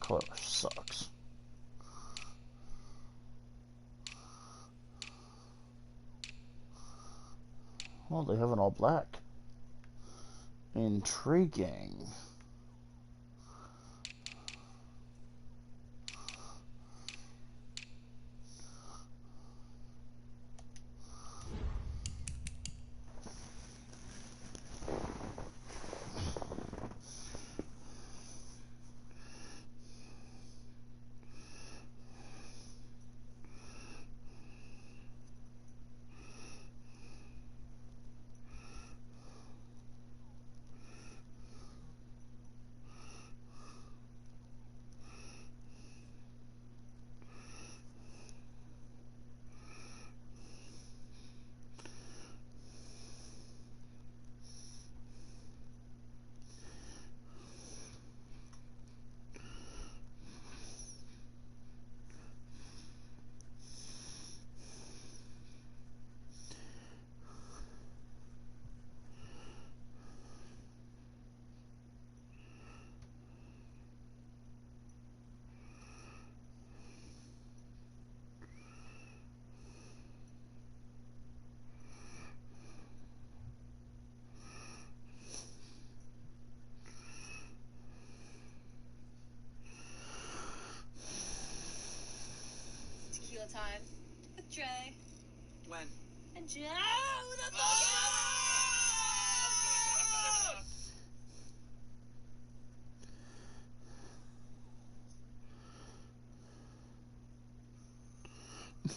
color sucks. Oh, they have an all black. Intriguing. Tequila time with Dre. When? And Joe the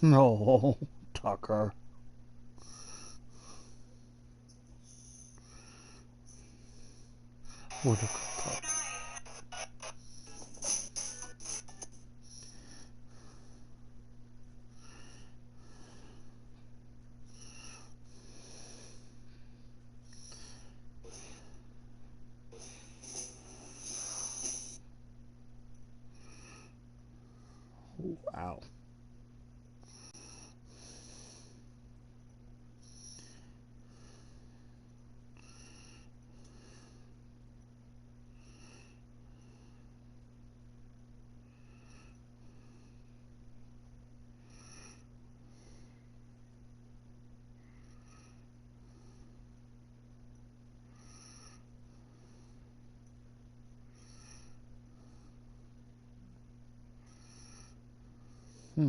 No, Tucker. What a cup. Wow. Hmm.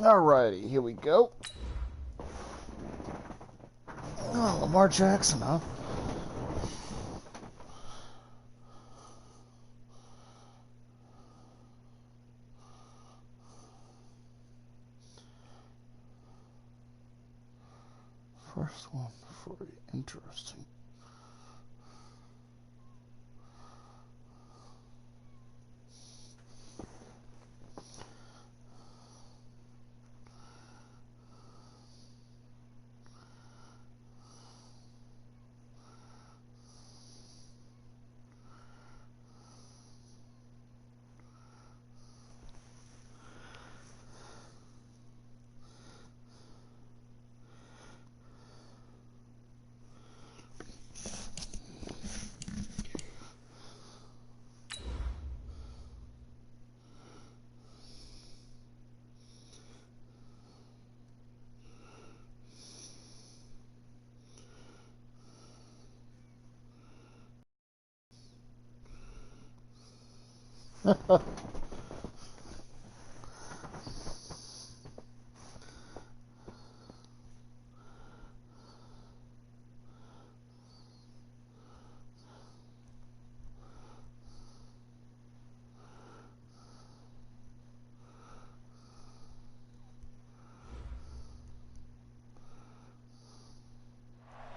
Alrighty, here we go. Oh, Lamar Jackson, huh? First one, pretty interesting.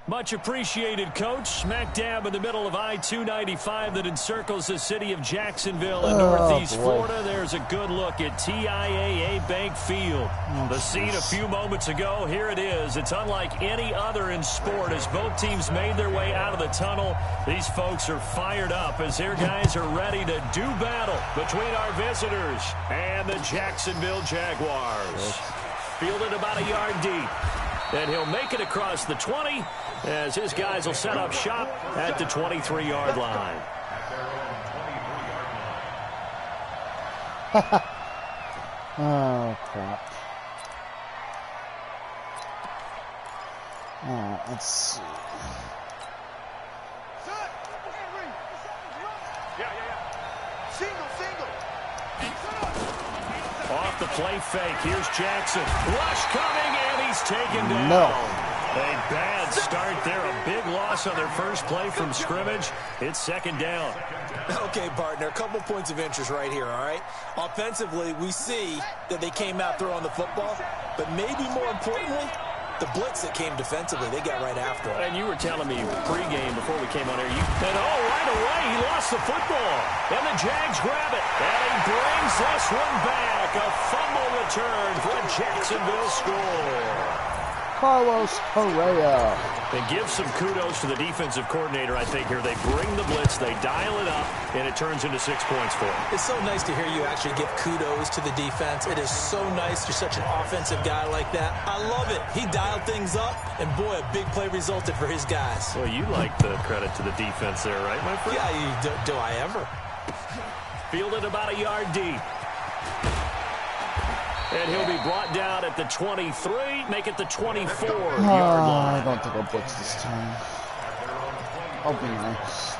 Much appreciated, Coach. Smack dab in the middle of I-295 that encircles the city of Jacksonville in Northeast Florida. There's a good look at TIAA Bank Field. The scene a few moments ago, here it is. It's unlike any other in sport as both teams made their way out of the tunnel. These folks are fired up as their guys are ready to do battle between our visitors and the Jacksonville Jaguars. Fielded about a yard deep. And he'll make it across the 20 as his guys will set up shop at the 23-yard line. Oh, crap. Alright, let's see. Off the play fake. Here's Jackson. Rush coming, and he's taken down. No. A bad start there. A big loss on their first play from scrimmage. It's second down. Okay, partner, a couple points of interest right here, all right? Offensively, we see that they came out throwing the football, but maybe more importantly, the blitz that came defensively, they got right after it. And you were telling me pregame before we came on here, right away, he lost the football. And the Jags grab it. And he brings this one back. A fumble return for a Jacksonville score. Carlos Correa. And give some kudos to the defensive coordinator, I think, here. They bring the blitz, they dial it up, and it turns into 6 points for them. It's so nice to hear you actually give kudos to the defense. It is so nice. You're such an offensive guy like that. I love it. He dialed things up, and boy, a big play resulted for his guys. Well, you like the credit to the defense there, right, my friend? Yeah, do I ever? Fielded about a yard deep. And he'll be brought down at the 23, make it the 24-yard line. I don't think I'll blitz this time. I'll be nice.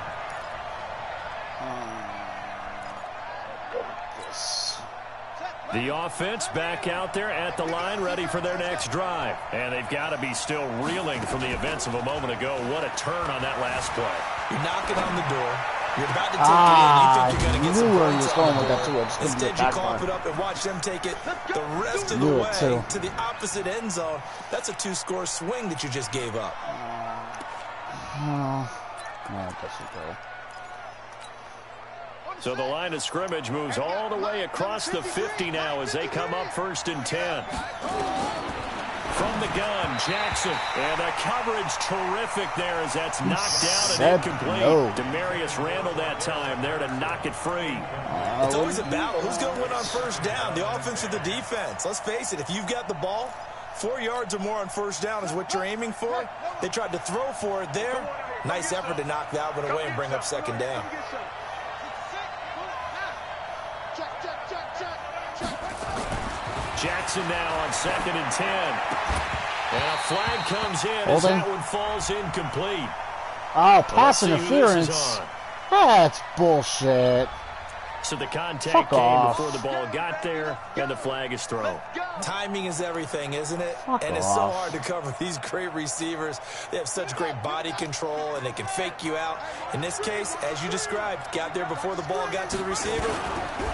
The offense back out there at the line, ready for their next drive. And they've got to be still reeling from the events of a moment ago. What a turn on that last play. You're knocking on the door. You're about to take it in. You think you're going to get some points on the board. Instead, you cough it up and watch them take it the rest of the way to the opposite end zone. That's a two-score swing that you just gave up. So the line of scrimmage moves all the way across the 50 now as they come up 1st and 10. From the gun, Jackson, and the coverage terrific there as that's knocked down and incomplete. Demarius Randall that time there to knock it free. It's always a battle. Who's going to win on first down, the offense or the defense? Let's face it, if you've got the ball, 4 yards or more on first down is what you're aiming for. They tried to throw for it there. Nice effort to knock that one away and bring up second down. Jackson now on 2nd and 10. And a flag comes in as that one falls incomplete. Oh, pass interference. That's bullshit. So the contact came before the ball got there, and the flag is thrown. Timing is everything, isn't it? And it's so hard to cover these great receivers. They have such great body control, and they can fake you out. In this case, as you described, got there before the ball got to the receiver.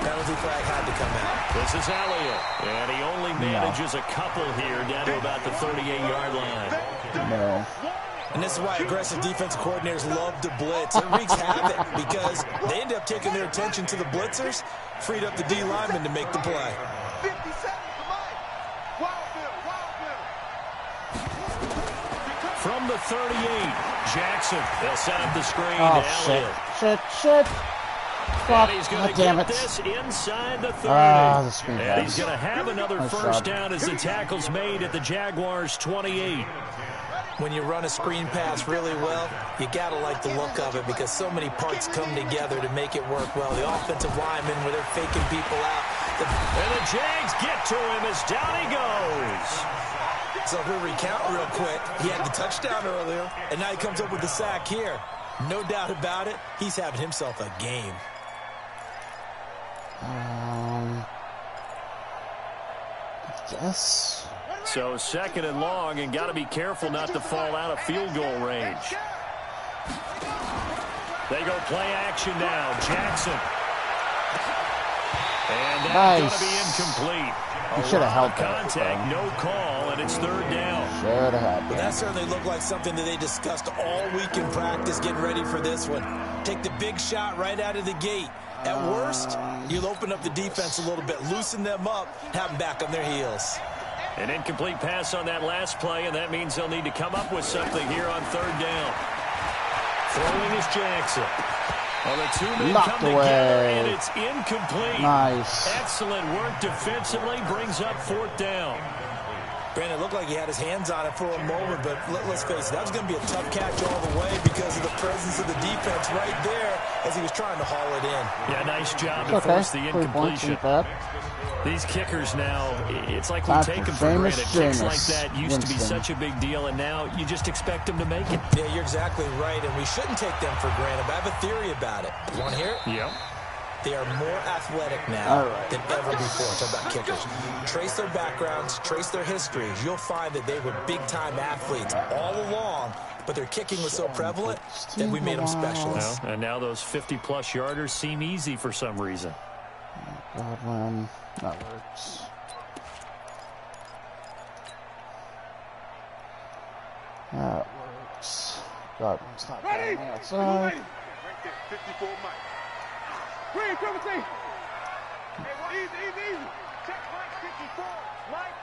Penalty flag had to come out. This is Elliott, and he only manages a couple here down to about the 38-yard line. No. And this is why aggressive defensive coordinators love to blitz. It wreaks havoc because they end up taking their attention to the blitzers, freed up the D lineman to make the play. From the 38, Jackson. They'll set up the screen to Elliott. Shit. And he's going to damn get it. this inside the 30. The screen and pass. he's going to have another Nice first job. down as the tackle's made at the Jaguars' 28. When you run a screen pass really well, you got to like the look of it because so many parts come together to make it work well. The offensive linemen, where they're faking people out. And the Jags get to him as down he goes. So if we recount real quick, he had the touchdown earlier, and now he comes up with the sack here. No doubt about it, he's having himself a game. I guess. So second and long, and got to be careful not to fall out of field goal range. They go play action now. Jackson. And that's going to be incomplete. He should have held Contact, no call, and it's third down. Should have had But that certainly looked like something that they discussed all week in practice getting ready for this one. Take the big shot right out of the gate. At worst, you'll open up the defense a little bit, loosen them up, have them back on their heels. An incomplete pass on that last play, and that means they'll need to come up with something here on third down. Throwing is Jackson. Well, the two men Knocked come away. together, and it's incomplete. Nice. Excellent work defensively, brings up fourth down. Brandon, it looked like he had his hands on it for a moment, but let's face it, that was going to be a tough catch all the way because of the presence of the defense right there as he was trying to haul it in. Yeah, nice job to force the incompletion. These kickers now, it's like we take them for granted. Kicks like that used to be such a big deal, and now you just expect them to make it. Yeah, you're exactly right, and we shouldn't take them for granted, but I have a theory about it. You want to hear it? Yep. They are more athletic now than ever before. Talk about kickers. Trace their backgrounds, trace their histories. You'll find that they were big-time athletes all along, but their kicking was so prevalent that we made them specialists. Well, and now those 50-plus yarders seem easy for some reason. Godwin. That works. That works. Godwin's not going outside. 54 Mike. Green, come with me. Easy. Check Mike 54. Mike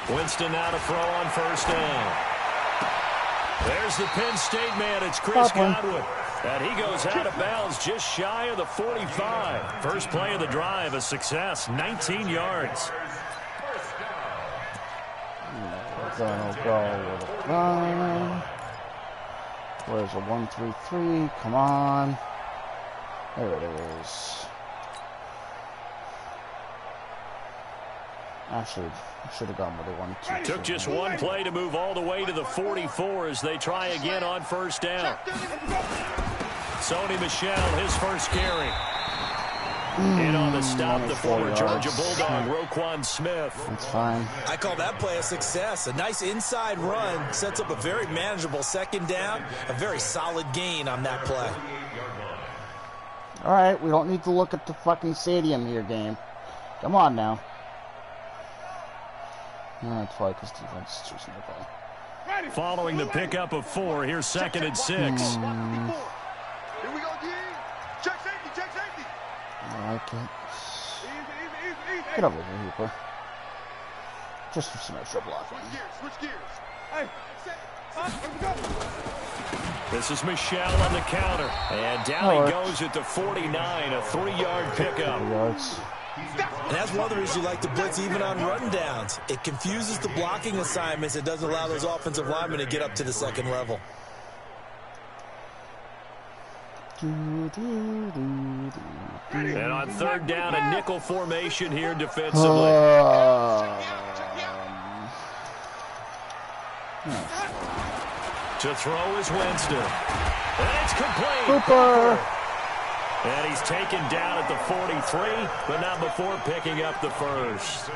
54. Winston now to throw on first down. There's the Penn State man. It's Chris Godwin. And he goes out of bounds just shy of the 45. First play of the drive, a success, 19 yards. We're going to go with a run. Where's a 1-3-3? Come on. There it is. Actually, I should have gone with a 1-2. Took just one play to move all the way to the 44 as they try again on first down. Sony Michel, his first carry. In on the stop, the former Georgia Bulldog, Roquan Smith. That's fine. I call that play a success. A nice inside run sets up a very manageable second down. A very solid gain on that play. All right, we don't need to look at the fucking stadium here, game. Come on now. That's why, because defense is choosing the play. Following the pickup of 4, here's second and 6. Here we go, D. Check safety. I like it. Easy. Get over here, Hooper. Just for some extra blocking. Switch gears. Hey, set. Here we go. This is Michel on the counter. And down he goes at the 49, a 3-yard pickup. 3 yards. And that's one of the reasons you like to blitz even on run downs. It confuses the blocking assignments. It doesn't allow those offensive linemen to get up to the second level. And on third down, a nickel formation here defensively. No. To throw is Winston. And it's complete. Cooper. And he's taken down at the 43, but not before picking up the first.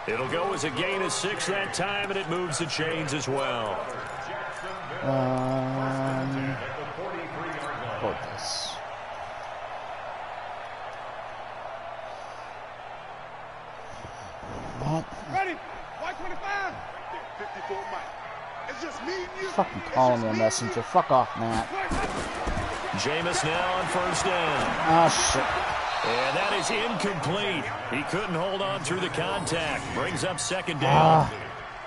It'll go as a gain of 6 that time, and it moves the chains as well. Focus. What? Ready? White 25. 54 Mike. It's just me and you. Fucking calling me a messenger. Fuck off, Matt. Jameis now on first down. Ah, shit. And that is incomplete. He couldn't hold on through the contact. Brings up second down.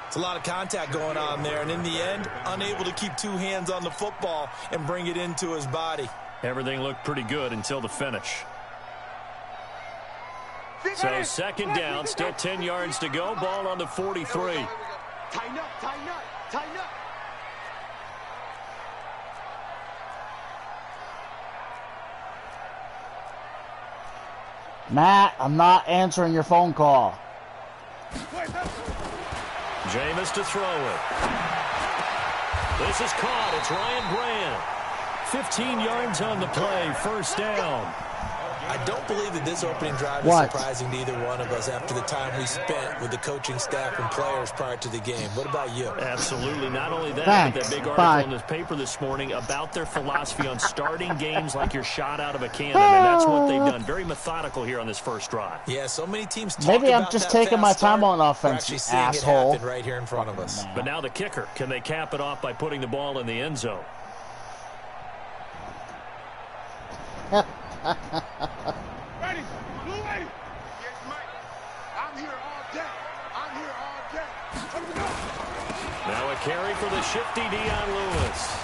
It's a lot of contact going on there, and in the end, unable to keep 2 hands on the football and bring it into his body. Everything looked pretty good until the finish. So second down, still 10 yards to go. Ball on the 43. Tighten up, tighten up, tighten up. Matt, I'm not answering your phone call. Jameis to throw it. This is caught. It's Ryan Brand. 15 yards on the play. First down. I don't believe that this opening drive is surprising to either one of us after the time we spent with the coaching staff and players prior to the game. What about you? Absolutely. Not only that, but that big article in the paper this morning about their philosophy on starting games like you're shot out of a cannon, and that's what they've done. Very methodical here on this first drive. Yeah, so many teams talk Maybe I'm about just that taking my fast time start. on offense, We're you actually seeing asshole. it happen right here in front of us. But now the kicker. Can they cap it off by putting the ball in the end zone? Ready? Blue ready? Yes, Mike. I'm here all day. I'm here all day. Let me go. Now a carry for the shifty Dion Lewis.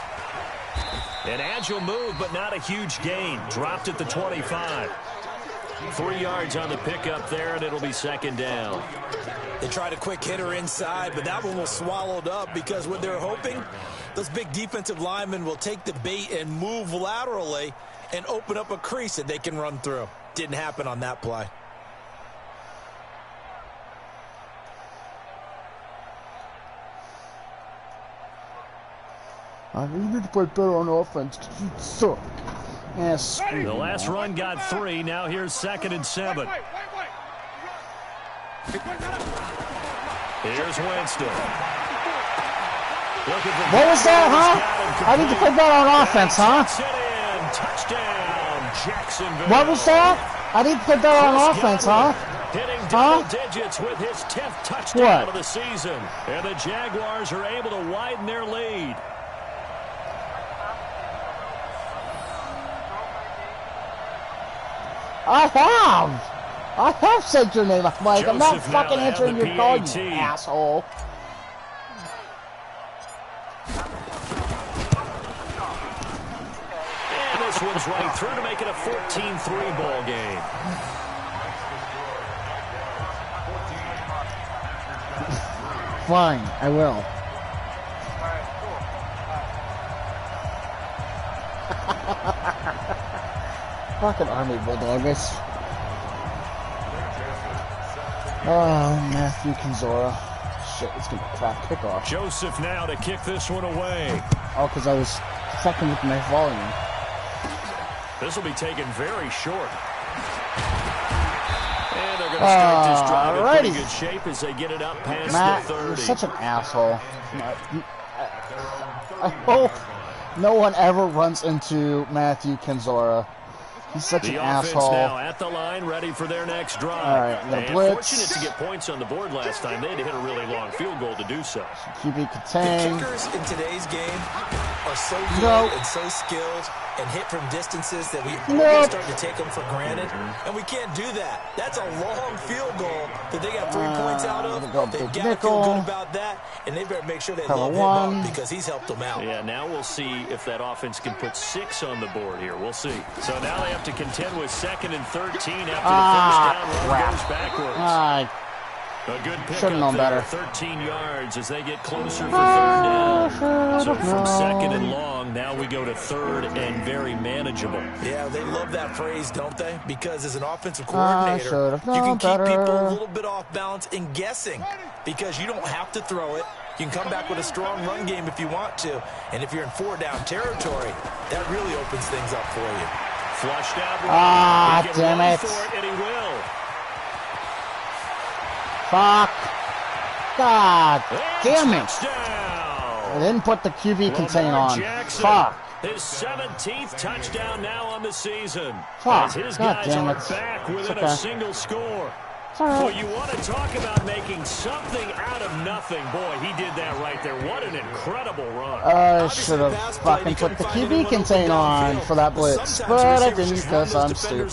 An agile move, but not a huge gain. Dropped at the 25. 3 yards on the pickup there, and it'll be second down. They tried a quick hitter inside, but that one was swallowed up because what they're hoping, those big defensive linemen will take the bait and move laterally and open up a crease that they can run through. Didn't happen on that play. I need to play better on offense. You suck. Yes. The last run got 3. Now here's 2nd and 7. Here's Winston. What was that, huh? I need to play better on offense, huh? Touchdown, Jacksonville. What was that? I need to play better on offense, huh? Hitting double digits with his 10th touchdown of the season. And the Jaguars are able to widen their lead. I have said your name, Mike. I'm not fucking answering your call, you asshole. And this one's right through to make it a 14-3 ball game. Fine, I will. Fucking Army Bulldoggers. Oh, Matthew Kinzora. Shit, it's gonna be a crap kickoff. Joseph now to kick this one away. Oh, because I was fucking with my volume. This will be taken very short. And they're going to start this drive in pretty good shape as they get it up past Matt, the 30. You're such an asshole. I hope no one ever runs into Matthew Kinzora. He's such an asshole. The offense now at the line, ready for their next drive. All right, the blitz. Fortunate to get points on the board last time. They had to hit a really long field goal to do so. Keep it contained. The kickers in today's game are so good and so skilled and hit from distances that we always start to take them for granted. And we can't do that. That's a long field goal that they got 3 points out of. They've got to feel good about that, and they better make sure they love him up because he's helped them out. Yeah, now we'll see if that offense can put 6 on the board here. We'll see. So now they have to contend with 2nd and 13 after the first down run goes backwards. A good pickup there, 13 yards as they get closer for 3rd down. So from 2nd and long, now we go to 3rd and very manageable. Yeah, they love that phrase, don't they? Because as an offensive coordinator, you can keep people a little bit off balance and guessing because you don't have to throw it. You can come back with a strong run game if you want to. And if you're in 4-down territory, that really opens things up for you. Flushed out. Ah, He can damn run it. for it, and he will. Fuck. God damn it. Touchdown. I didn't put the QB contain Lamar on. Jackson, Fuck. his 17th touchdown now on the season. Fuck. As his God guys damn are it. back within Okay. a single score. It's all right. Well, you want to talk about making something out of nothing. Boy, he did that right there. What an incredible run. I should have fucking put the QB contain on for that blitz, but I didn't because I'm stupid.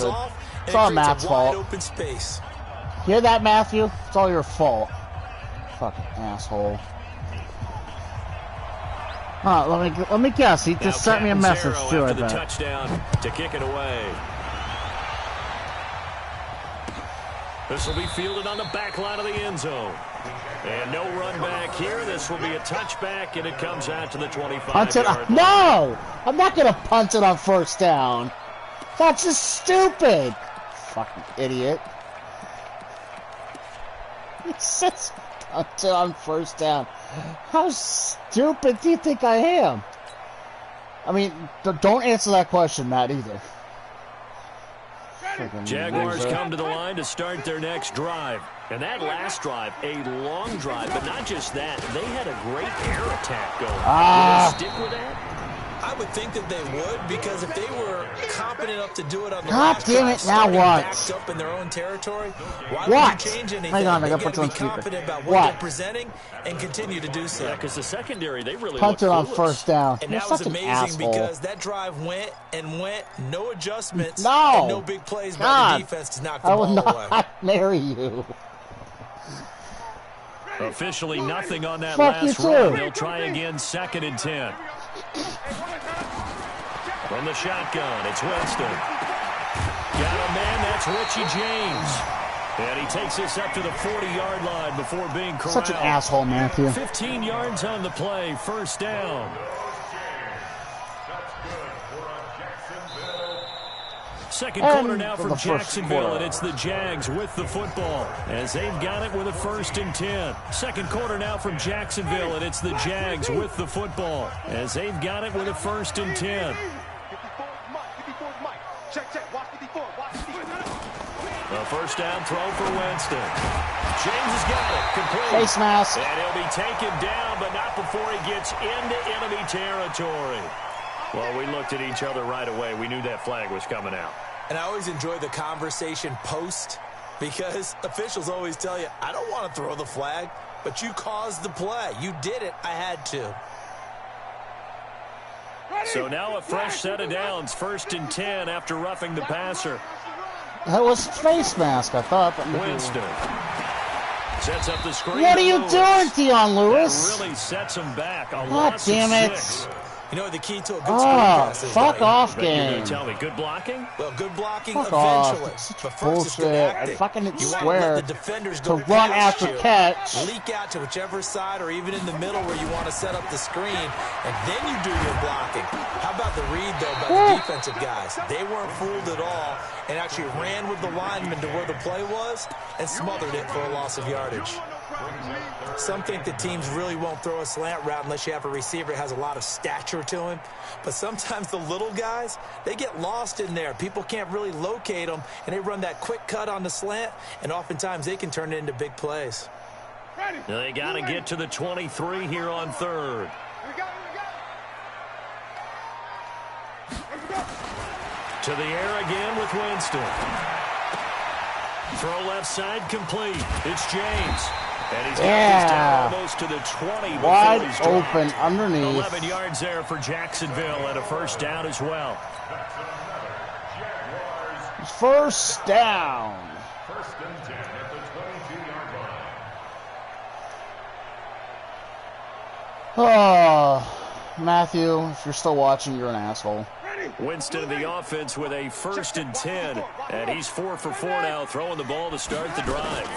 It's all Matt's fault. Hear that, Matthew? It's all your fault. Fucking asshole. Let me guess. He just sent me a message too. I the bet. Touchdown to kick it away. This will be fielded on the back line of the end zone. And no run back here. This will be a touchback, and it comes out to the 25-yard line. No! I'm not going to punt it on first down. That's just stupid. Fucking idiot. It says punt it on first down. How stupid do you think I am? I mean, don't answer that question, Matt, either. Jaguars come to the line to start their next drive. And that last drive, a long drive, but not just that. They had a great air attack going. Will they stick with that? I would think that they would, because if they were competent enough to do it on the God last damn drive, it, now starting what? backed up in their own territory, why What? would you change anything? Hang on, I They gotta gotta put be you on confident speaker. about what What? they're presenting and continue to do so. Yeah, because the secondary, they really Punt it look on clueless. first down. And You're that was such an amazing asshole. because that drive went, no adjustments, No. and no big plays by God. the defense to knock the I will ball away. not marry you. Officially nothing on that Fuck last you, run. too. They'll try again, 2nd and 10. From the shotgun, it's Winston. Got a man, that's Richie James. And he takes us up to the 40-yard line before being corralled. Such an asshole, Matthew. 15 yards on the play, first down. Second quarter now for from the first Jacksonville, quarter. and it's the Jags with the football as they've got it with a 1st and 10. Second quarter now from Jacksonville, and it's the Jags with the football as they've got it with a 1st and 10. A first down throw for Winston. James has got it. Complete. Face mask. And he'll be taken down, but not before he gets into enemy territory. Well, we looked at each other right away. We knew that flag was coming out. And I always enjoy the conversation post, because officials always tell you, I don't want to throw the flag, but you caused the play. You did it. I had to. So now a fresh set of downs, 1st and 10 after roughing the passer. That was face mask, I thought. But Winston sets up the screen. What are you doing, Dion Lewis? That really sets him back. A God loss of damn it. 6. You know, the key to a good screen Oh, pass is fuck like, off, But you're going game. to tell me, good blocking? well, good blocking Fuck off. eventually. It's such But first, it's good bullshit. I acting. fucking You want to swear let the defenders to go run past after you, catch. leak out to whichever side or even in the middle where you want to set up the screen, and then you do your blocking. How about the read, though, by the defensive guys? They weren't fooled at all and actually ran with the lineman to where the play was and smothered it for a loss of yardage. Some think that teams really won't throw a slant route unless you have a receiver that has a lot of stature to him. But sometimes the little guys, they get lost in there. People can't really locate them, and they run that quick cut on the slant, and oftentimes they can turn it into big plays. Now they got to get to the 23 here on 3rd. To the air again with Winston. Throw left side complete. It's James. And he's got this down almost to the 20. Wide he's dropped. open underneath. 11 yards there for Jacksonville and a first down as well. First down. Oh, Matthew, if you're still watching, you're an asshole. Winston of the offense with a 1st and 10. And he's 4 for 4 now, throwing the ball to start the drive.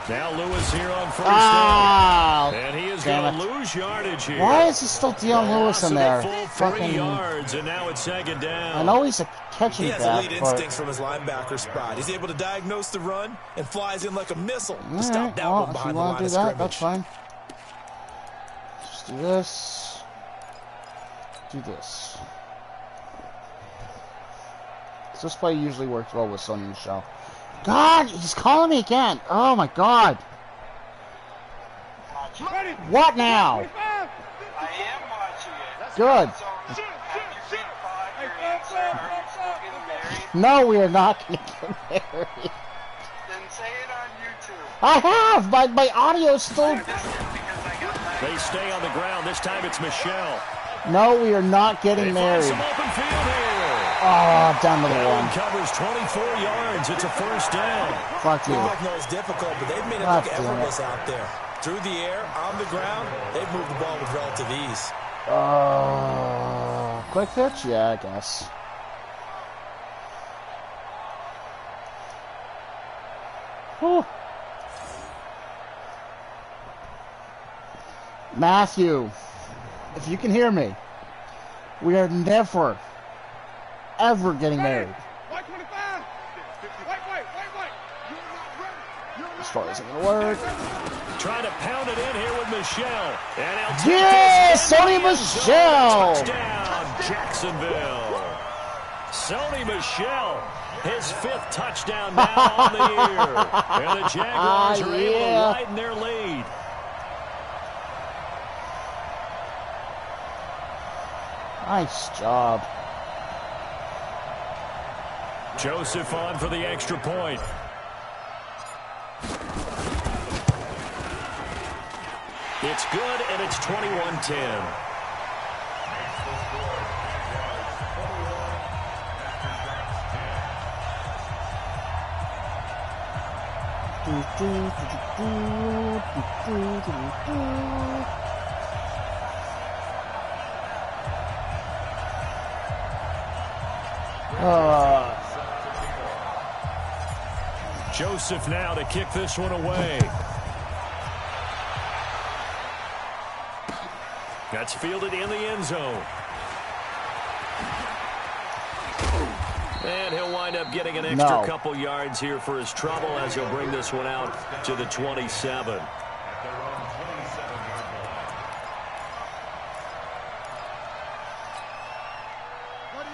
Now Lewis here on first down. And he is going to lose yardage here. Why is he still Dion Lewis in there? Full 3 yards, and now it's 2nd down. I know he's a catching He has back, elite but instincts from his linebacker spot. He's able to diagnose the run and flies in like a missile to all stop right, that well, one if you behind the want line to of do that, scrimmage. that's fine. Just do this. Do this. because this play usually works well with Sonny Michel. God, he's calling me again. Oh my God. What now? I am watching it. Good. So, after grade 5, your answer, are you still getting married? No, we are not going to get married. Then say it on YouTube. I have! My audio's still... They stay on the ground. This time it's Michel. No, we are not getting They find married. some open field here. Oh, down to the That one. one covers 24 yards. It's a first down. Fuck you. I know it's difficult, but they've made it look effortless out there. Through the air, on the ground, they've moved the ball with relative ease. Quick pitch? Yeah, I guess. Whew. Matthew, if you can hear me, we are never, ever getting married. White 25. White. You're not ready. This story isn't going to work. Trying to pound it in here with Michel. And he'll take Yes! this Sonny in the end zone. Michel! Touchdown, Jacksonville. Sonny Michel, his 5th touchdown now on the year. And the Jaguars are able to widen their lead. Nice job. Joseph on for the extra point. It's good, and it's 21-10. Joseph now to kick this one away. That's fielded in the end zone. And he'll wind up getting an extra couple yards here for his trouble as he'll bring this one out to the 27.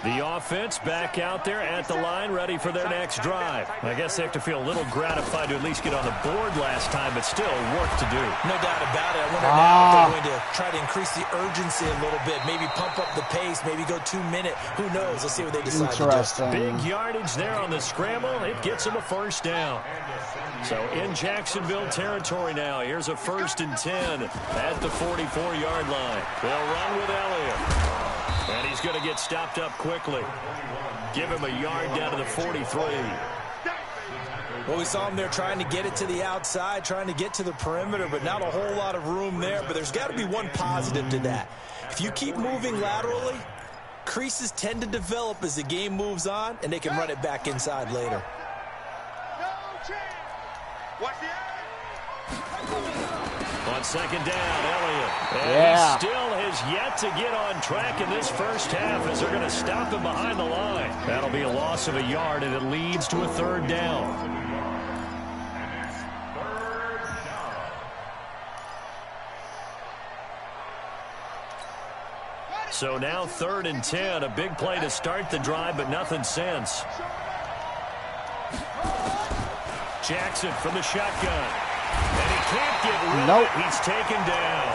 The offense back out there at the line, ready for their next drive. I guess they have to feel a little gratified to at least get on the board last time, but still work to do. No doubt about it. I wonder now if they're going to try to increase the urgency a little bit, maybe pump up the pace, maybe go 2 minute. Who knows? Let's see what they decide to do. Big yardage there on the scramble. It gets them a first down. So in Jacksonville territory now. Here's a 1st and 10 at the 44-yard line. They'll run with Elliott. And he's going to get stopped up quickly. Give him a yard down to the 43. Well, we saw him there trying to get it to the outside, trying to get to the perimeter, but not a whole lot of room there. But there's got to be one positive to that. If you keep moving laterally, creases tend to develop as the game moves on, and they can run it back inside later. On 2nd down, Elliott. And he still has yet to get on track in this first half as they're going to stop him behind the line. That'll be a loss of a yard, and it leads to a 3rd down. So now 3rd and 10, a big play to start the drive, but nothing since. Jackson from the shotgun. And he can't get rid of it. He's taken down.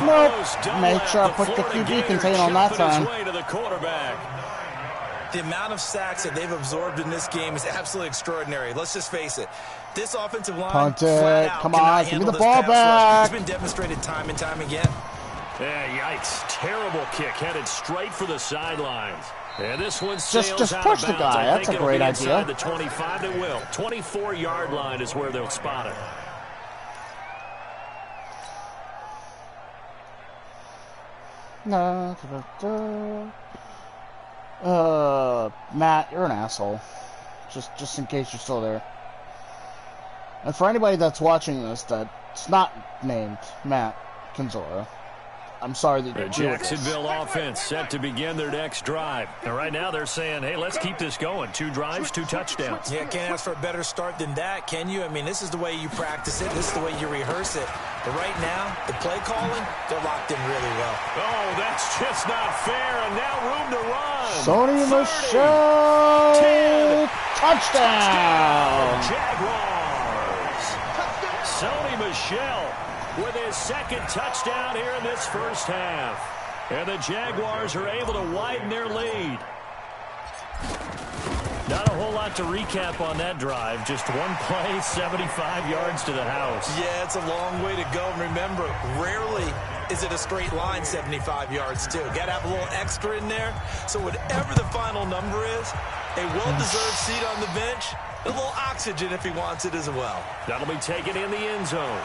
Nope. Make sure I put the QB container on that time. Way to the quarterback. The amount of sacks that they've absorbed in this game is absolutely extraordinary. Let's just face it. This offensive line, punt flat it. out, Come cannot on, give me handle the this ball pass back. rush. It's been demonstrated time and time again. Yeah, yikes. Terrible kick. Headed straight for the sidelines. And this one sails just out push of the bounds. guy. I That's think a great it'll be idea. inside the 25. They will. 24-yard line is where they'll spot it. Matt, you're an asshole. Just in case you're still there. And for anybody that's watching this that's not named Matt Kinzora, I'm sorry that The Jacksonville offense set to begin their next drive. And right now they're saying, hey, let's keep this going. 2 drives, 2 touchdowns. Yeah, can't ask for a better start than that, can you? I mean, this is the way you practice it. This is the way you rehearse it. But right now, the play calling, they're locked in really well. Oh, that's just not fair. And now room to run. Sony 30, Michel. 10. Touchdown. Jaguars. Sony Michel with his second touchdown here in this first half. And the Jaguars are able to widen their lead. Not a whole lot to recap on that drive. Just one play, 75 yards to the house. Yeah, it's a long way to go. And remember, rarely is it a straight line 75 yards, too. Got to have a little extra in there. So whatever the final number is, a well-deserved seat on the bench, a little oxygen if he wants it as well. That'll be taken in the end zone.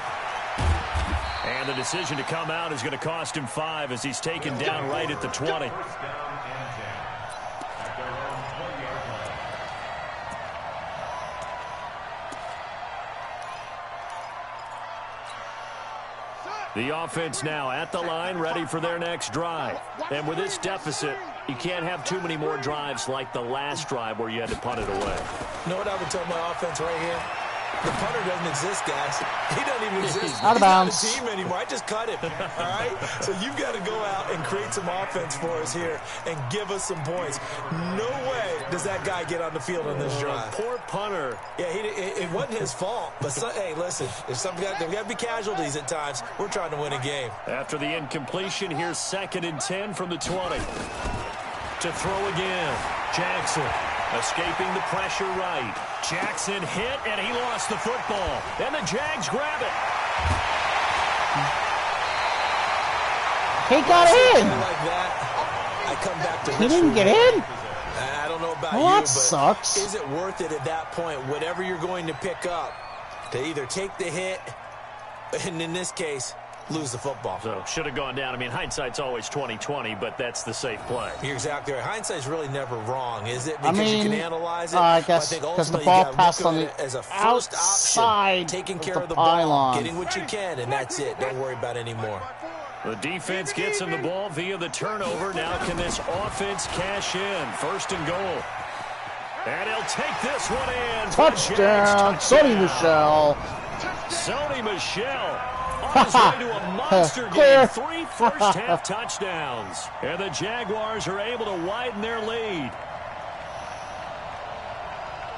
And the decision to come out is going to cost him 5 as he's taken down right at the 20. The offense now at the line, ready for their next drive. And with this deficit, you can't have too many more drives like the last drive where you had to punt it away. You know what I would tell my offense right here? The punter doesn't exist, guys. He doesn't even exist. Out of bounds. He's not a team anymore. I just cut him. All right? So you've got to go out and create some offense for us here and give us some points. No way does that guy get on the field on this drive. Poor punter. Yeah, it wasn't his fault. But, hey, listen, there's got to be casualties at times. We're trying to win a game. After the incompletion, here's 2nd and 10 from the 20. To throw again. Jackson escaping the pressure right. Jackson hit, and he lost the football. And the Jags grab it. He got in. Like that, I come back to He didn't get in? I don't know about Well, you, that but sucks. is it worth it at that point, whatever you're going to pick up, to either take the hit, and in this case, lose the football? So, should have gone down. I mean, hindsight's always 20/20, but that's the safe play. You're exactly right. Hindsight's really never wrong, is it? Because you can analyze it. I guess because the ball passed on the as a first outside option, taking care of of the pylon. ball, getting what you can, and that's it. Don't worry about it anymore. The defense gets him the ball via the turnover. Now can this offense cash in? 1st and goal. And he'll take this one in. Touchdown, Sony Michel. Sony Michel on his way to a monster game. 3 first-half touchdowns. And the Jaguars are able to widen their lead.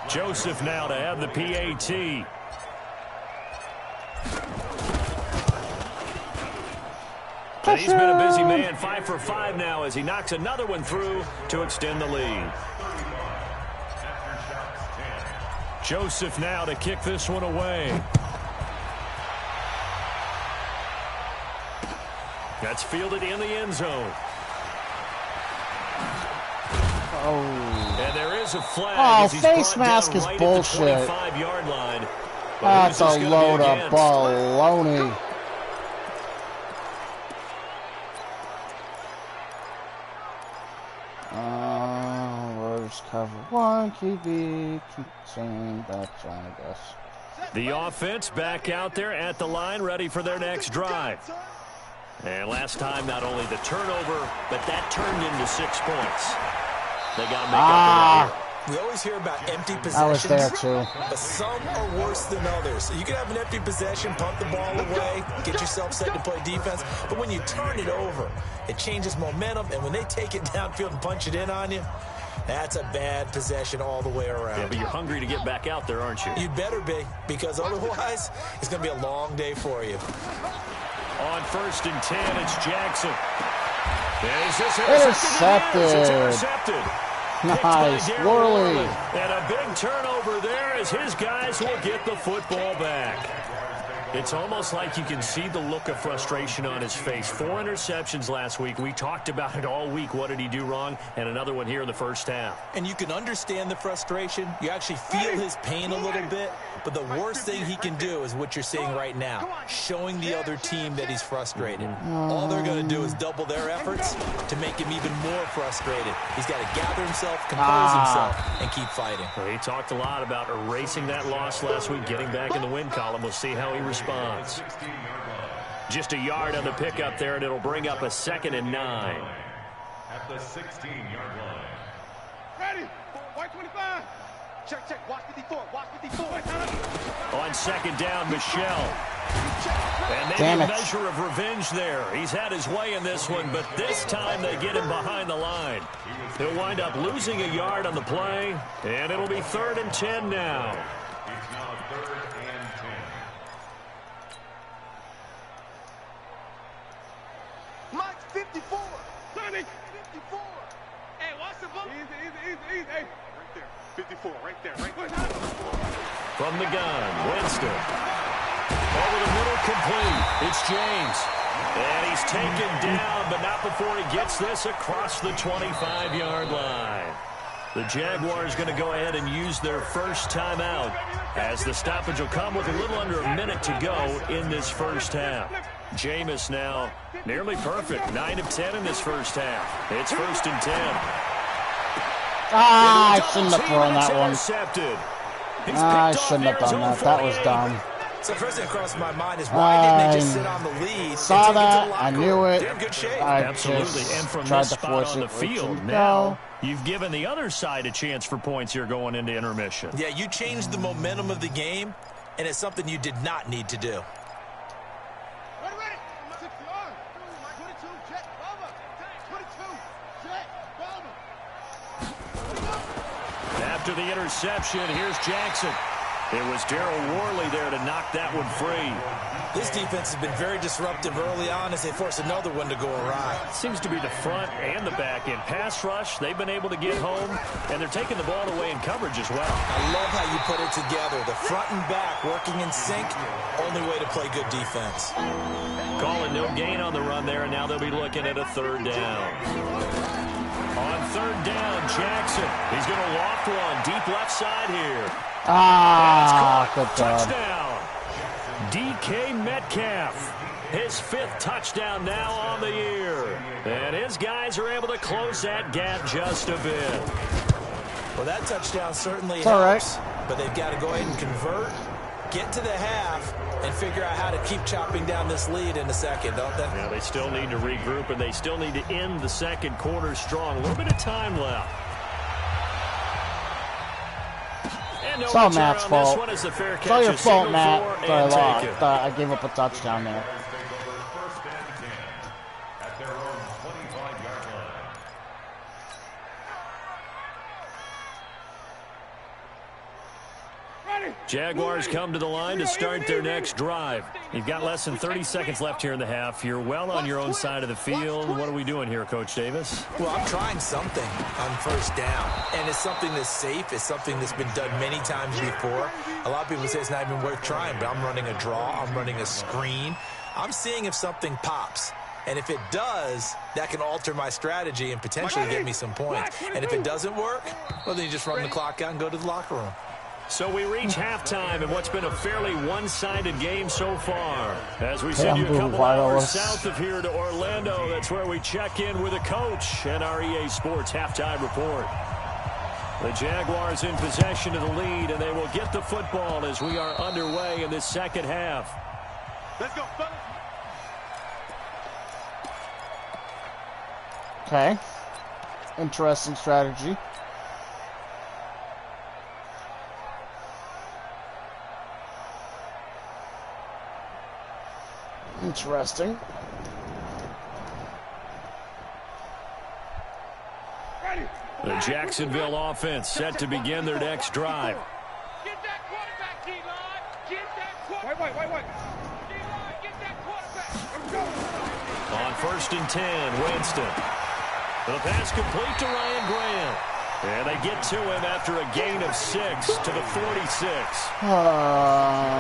Joseph now to have the PAT. And he's been a busy man, 5 for 5 now as he knocks another one through to extend the lead. Joseph now to kick this one away. That's fielded in the end zone. Oh. And there is a flag. Oh, as he's face brought mask down is right bullshit. At the 25-yard line. That's a Who's this gonna load be of against? baloney. Where's cover 1? QB, contain that, I guess. The offense back out there at the line, ready for their next drive. And last time, not only the turnover, but that turned into 6 points. They got to make up for that. We always hear about empty possessions. I was there, too. But some are worse than others. You can have an empty possession, punt the ball away, get yourself set to play defense. But when you turn it over, it changes momentum. And when they take it downfield and punch it in on you, that's a bad possession all the way around. Yeah, but you're hungry to get back out there, aren't you? You'd better be, because otherwise, it's going to be a long day for you. On 1st and 10, it's Jackson. Is this Intercepted. It's intercepted. Nice, Worley. And a big turnover there as his guys will get the football back. It's almost like you can see the look of frustration on his face. 4 interceptions last week. We talked about it all week. What did he do wrong? And another one here in the first half. And you can understand the frustration. You actually feel his pain a little bit. But the worst thing he can do is what you're seeing right now, showing the other team that he's frustrated. All they're going to do is double their efforts to make him even more frustrated. He's got to gather himself, compose himself, and keep fighting. Well, he talked a lot about erasing that loss last week, getting back in the win column. We'll see how he responds. Just a yard on the pickup there, and it'll bring up a 2nd and 9. At the 16-yard line. Ready. White 25. Check. Watch 54. Watch 54. On 2nd down, Michelle. And maybe Damn a it. measure of revenge there. He's had his way in this one, but this time they get him behind the line. He'll wind up losing a yard on the play, and it'll be 3rd and 10 now. It's now 3rd and 10. Mike's 54. Sonic. 54. Hey, watch the ball. Easy. Hey. Right there. 54. Right there. From the gun, Winston. Over the middle, complete. It's James. And he's taken down, but not before he gets this across the 25-yard line. The Jaguars going to go ahead and use their first timeout, as the stoppage will come with a little under a minute to go in this first half. Jameis now nearly perfect. 9 of 10 in this first half. It's 1st and 10. I shouldn't have thrown that one. Intercepted. I shouldn't have done that. That was dumb. So the first thing that crossed my mind is why didn't they just sit on the lead? Saw and take it to that. the I locker knew room? it. They're in good shape. I Absolutely. just And from tried this to spot force on it, the which field, didn't now go. you've given the other side a chance for points here going into intermission. Yeah, you changed the momentum of the game, and it's something you did not need to do. Ready. 60 on. 22. Check. Bomber. 22. Check. Bomber. After the interception, here's Jackson. It was Darryl Worley there to knock that one free. This defense has been very disruptive early on as they force another one to go awry. Seems to be the front and the back end. Pass rush, they've been able to get home, and they're taking the ball away in coverage as well. I love how you put it together. The front and back working in sync, only way to play good defense. Calling no gain on the run there, and now they'll be looking at a 3rd down. On 3rd down, Jackson. He's going to loft one deep left side here. Good job. Touchdown. DK Metcalf. His 5th touchdown now on the year. And his guys are able to close that gap just a bit. Well, that touchdown certainly It's all right. helps, but they've got to go ahead and convert, get to the half, and figure out how to keep chopping down this lead in the second, don't they? Yeah, they still need to regroup, and they still need to end the second quarter strong. A little bit of time left. And no It's all return Matt's on fault. this one as the fair It's all catch your is fault, signaled Matt. for That I and lost. taken. I gave up a touchdown there. First and 10 at their own 25-yard line. Jaguars come to the line to start their next drive. You've got less than 30 seconds left here in the half. You're well on your own side of the field. What are we doing here, Coach Davis? Well, I'm trying something on 1st down, and it's something that's safe. It's something that's been done many times before. A lot of people say it's not even worth trying, but I'm running a draw. I'm running a screen. I'm seeing if something pops. And if it does, that can alter my strategy and potentially get me some points. And if it doesn't work, well, then you just run the clock out and go to the locker room. So we reach halftime in what's been a fairly one-sided game so far. As we send you a couple hours south of here to Orlando, that's where we check in with a coach and our EA Sports halftime report. The Jaguars in possession of the lead, and they will get the football as we are underway in this second half. Let's go, fellas. Okay. Interesting strategy. Interesting. The Jacksonville offense set to begin their next drive. Get that quarterback, D-line. Get that quarterback. Wait. D-line, get that quarterback. Let's go. On 1st and 10, Winston. The pass complete to Ryan Graham. And they get to him after a gain of 6 to the 46.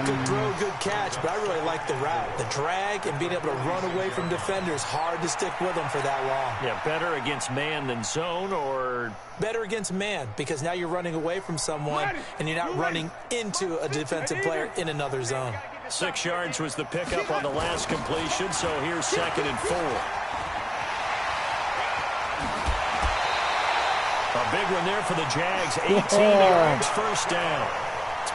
Good throw, good catch, but I really like the route. The drag and being able to run away from defenders, hard to stick with them for that long. Yeah, better against man than zone, or better against man, because now you're running away from someone and you're not running into a defensive player in another zone. 6 yards was the pickup on the last completion, so here's 2nd and 4. A big one there for the Jags. 18 yards, 1st down.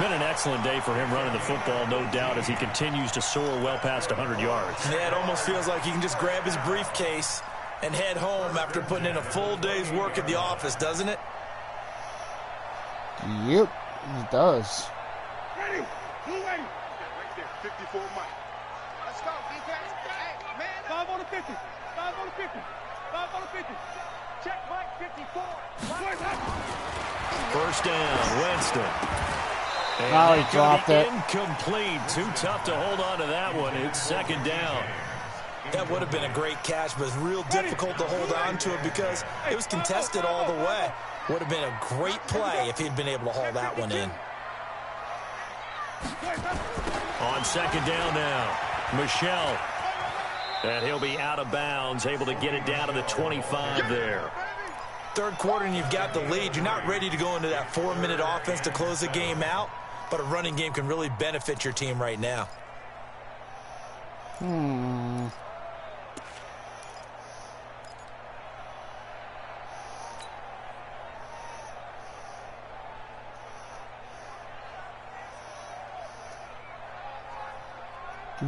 been an excellent day for him running the football, no doubt, as he continues to soar well past 100 yards. Yeah, it almost feels like he can just grab his briefcase and head home after putting in a full day's work at the office, doesn't it? Yep, it does. Ready. Blue ready. Right there. 54 Mike. Let's go, defense. Hey, man. 5 on the 50. 5 on the 50. 5 on the 50. Check Mike 54. First down, Winston. And Oh, he that dropped could be it. incomplete. Too tough to hold on to that one. It's second down. That would have been a great catch, but it's real difficult to hold on to it because it was contested all the way. Would have been a great play if he'd been able to haul that one in. On second down now, Michelle. And he'll be out of bounds, able to get it down to the 25 there. Third quarter and you've got the lead. You're not ready to go into that 4-minute offense to close the game out, but a running game can really benefit your team right now.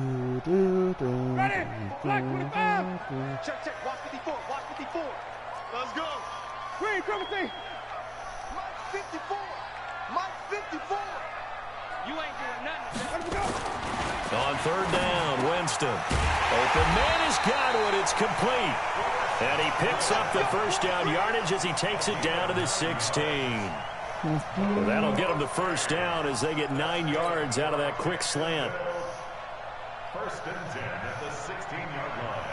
Ready. Black 25. Check, check. Watch 54. Watch 54. Let's go. Green, triple T. Mike 54. Mike 54. You ain't doing nothing. Let him go. On third down, Winston. Open man is Godwin. It's complete. And he picks up the first down yardage as he takes it down to the 16. Well, that'll get him the first down as they get 9 yards out of that quick slant. First and 10 at the 16-yard line.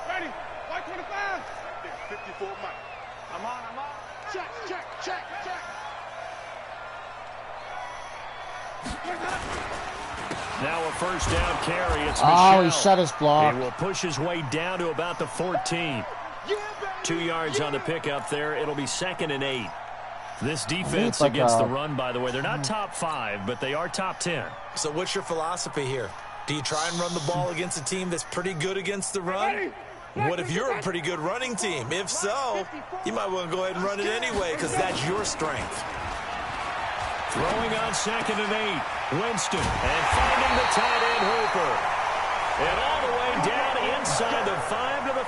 Ready. White 25. 54 Mike. I'm on. Check, check, check, check. Now a first down carry. It's Michelle. Oh, he shut his block. He will push his way down to about the 14. 2 yards on the pickup there. It'll be 2nd and 8. This defense like against the run, by the way, they're not top 5, but they are top 10. So what's your philosophy here? Do you try and run the ball against a team that's pretty good against the run? What if you're a pretty good running team? If so, you might want to go ahead and run it anyway because that's your strength. Throwing on 2nd and 8. Winston. And finding the tight end Hooper. And all the way down inside the 5 to the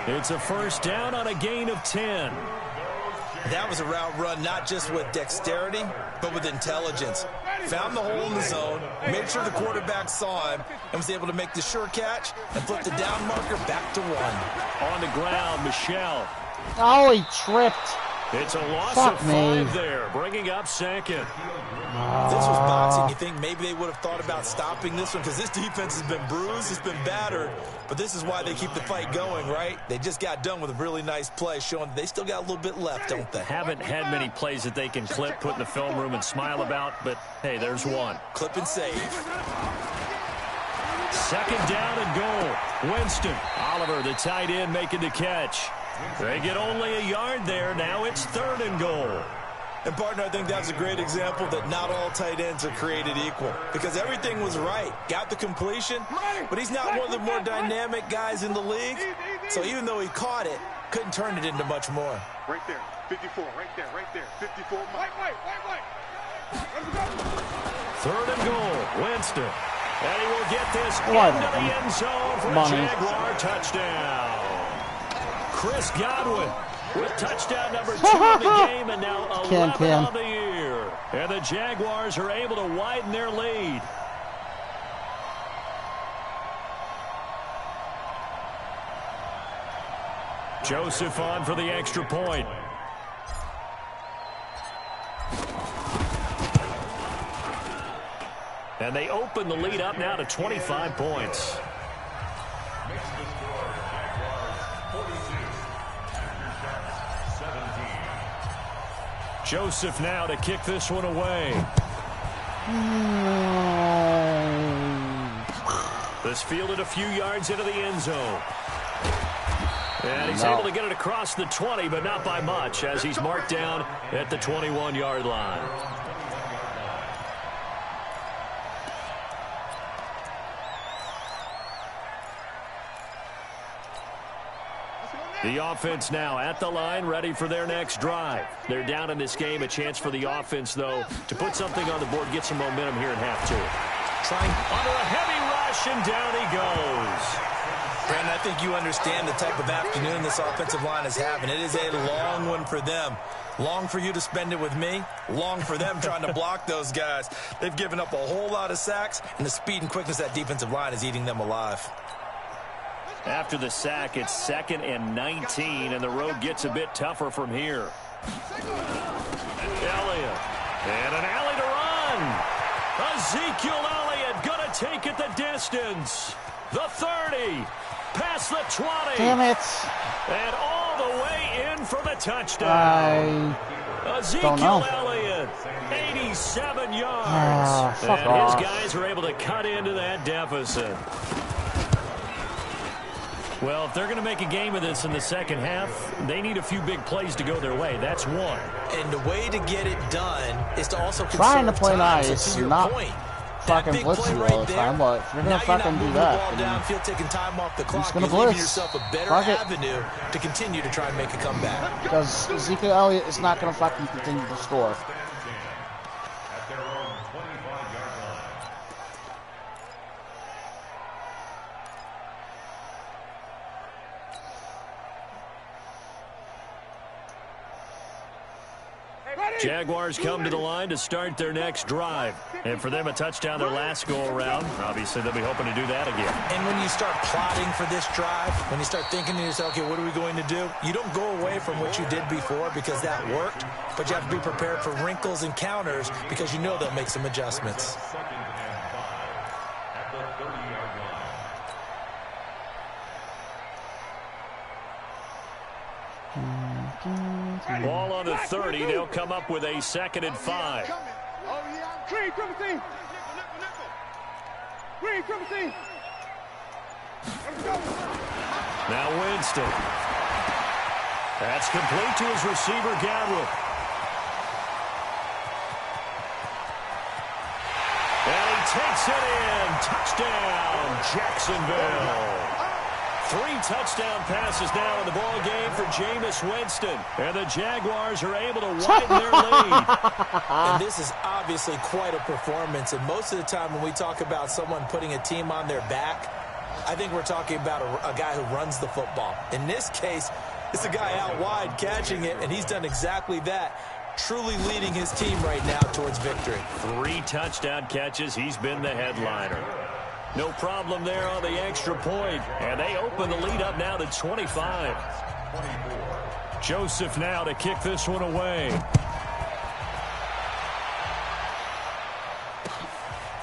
4. It's a first down on a gain of 10. That was a route run not just with dexterity, but with intelligence. Found the hole in the zone, made sure the quarterback saw him, and was able to make the sure catch and flip the down marker back to 1. On the ground, Michelle. Oh, he tripped. It's a loss Fuck of 5 me. there, bringing up 2nd. If this was boxing, you think maybe they would have thought about stopping this one because this defense has been bruised, it's been battered, but this is why they keep the fight going, right? They just got done with a really nice play showing they still got a little bit left, don't they? Haven't had many plays that they can clip, put in the film room and smile about, but hey, there's one. Clip and save. 2nd down and goal. Winston. Oliver, the tight end, making the catch. They get only a yard there. Now it's 3rd and goal. And, partner, I think that's a great example that not all tight ends are created equal because everything was right. Got the completion, but he's not one of the more dynamic guys in the league. So even though he caught it, couldn't turn it into much more. Right there. 54. Right there. Right there. 54 Mike. White. Let him go. 3rd and goal. Winston. And he will get this What? into the end zone for a Jaguar touchdown. Chris Godwin with touchdown number 2 in the game and now 11 on the year. And the Jaguars are able to widen their lead. Joseph on for the extra point. And they open the lead up now to 25 points. Joseph now to kick this one away. This fielded a few yards into the end zone. And he's able to get it across the 20, but not by much, as he's marked down at the 21-yard line. The offense now at the line, ready for their next drive. They're down in this game. A chance for the offense, though, to put something on the board, get some momentum here in half two. Trying under a heavy rush, and down he goes. Brandon, I think you understand the type of afternoon this offensive line is having. It is a long one for them. Long for you to spend it with me. Long for them trying to block those guys. They've given up a whole lot of sacks, and the speed and quickness of that defensive line is eating them alive. After the sack, it's 2nd and 19, and the road gets a bit tougher from here. Elliott, and an alley to run. Ezekiel Elliott going to take it the distance. The 30, past the 20. Damn it. And all the way in for the touchdown. Ezekiel Elliott, 87 yards. And his guys are able to cut into that deficit. Well, if they're going to make a game of this in the second half, they need a few big plays to go their way. That's one. And the way to get it done is to also trying to play time. nice, So to your not point, fucking blitz you all the time. But if you're going to fucking do that, downfield, taking time off the clock, you're leaving blitz. yourself a better avenue to continue to try and make a comeback. Because Ezekiel Elliott is not going to fucking continue to score. Jaguars come to the line to start their next drive. And for them, a touchdown their last go-around. Obviously, they'll be hoping to do that again. And when you start plotting for this drive, when you start thinking to yourself, okay, what are we going to do? You don't go away from what you did before because that worked, but you have to be prepared for wrinkles and counters because you know they'll make some adjustments. Ball on the 30. They'll come up with a 2nd and 5. Now Winston. That's complete to his receiver, Gadwin. And he takes it in. Touchdown, Jacksonville. 3 touchdown passes now in the ball game for Jameis Winston. And the Jaguars are able to widen their lead. And this is obviously quite a performance. And most of the time when we talk about someone putting a team on their back, I think we're talking about a guy who runs the football. In this case, it's a guy out wide catching it, and he's done exactly that. Truly leading his team right now towards victory. 3 touchdown catches. He's been the headliner. No problem there on the extra point. And they open the lead up now to 25. Joseph now to kick this one away.